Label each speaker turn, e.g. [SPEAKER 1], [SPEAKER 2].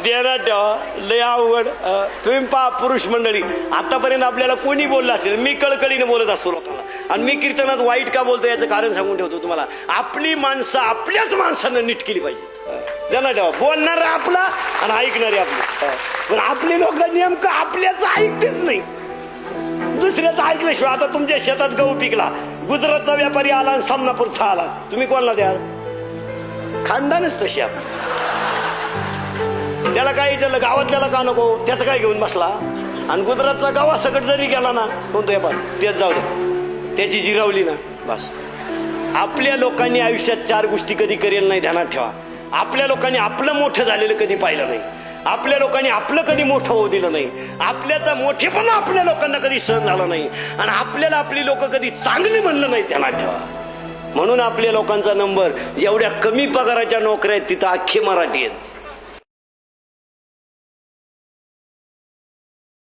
[SPEAKER 1] देणार ठेवा लय अवघड. तुम्ही पहा पुरुष मंडळी, आतापर्यंत आपल्याला कोणी बोललं असेल, मी कळकळीने बोलत असतो लोकांना. आणि मी कीर्तनात वाईट का बोलतो याचं कारण सांगून ठेवतो तुम्हाला. आपली माणसं आपल्याच माणसानं नीट केली पाहिजेत. देणार ठेवा बोलणार आपला आणि ऐकणारे आपले. पण आपली लोक नेमकं आपल्याच ऐकतेच नाही, दुसऱ्याचं ऐकल्याशिवाय. आता तुमच्या शेतात गहू पिकला, गुजरातचा व्यापारी आला आणि सामनापूरचा आला, तुम्ही कोणाला द्याल? खानदानच तशी आपली. त्याला काय विचारलं गावातल्याला का नको, त्याचं काय घेऊन बसला. आणि गुजरातचा गावासकट जरी गेला ना कोणतो व्यापार, तेच जाऊ दे, त्याची जिरावली ना बस. आपल्या लोकांनी आयुष्यात 4 गोष्टी कधी करेल नाही, ध्यानात ठेवा. आपल्या लोकांनी आपलं मोठं झालेलं कधी पाहिलं नाही. आपल्या लोकांनी आपलं कधी मोठं होऊ दिलं नाही. आपल्याचा मोठेपणा आपल्या लोकांना कधी सहन झाला नाही. आणि आपल्याला आपली लोक कधी चांगली म्हणलं नाही, ध्यानात ठेवा. म्हणून आपल्या लोकांचा नंबर, जेवढ्या कमी पगाराच्या नोकऱ्या आहेत तिथं अख्खे मराठी आहेत.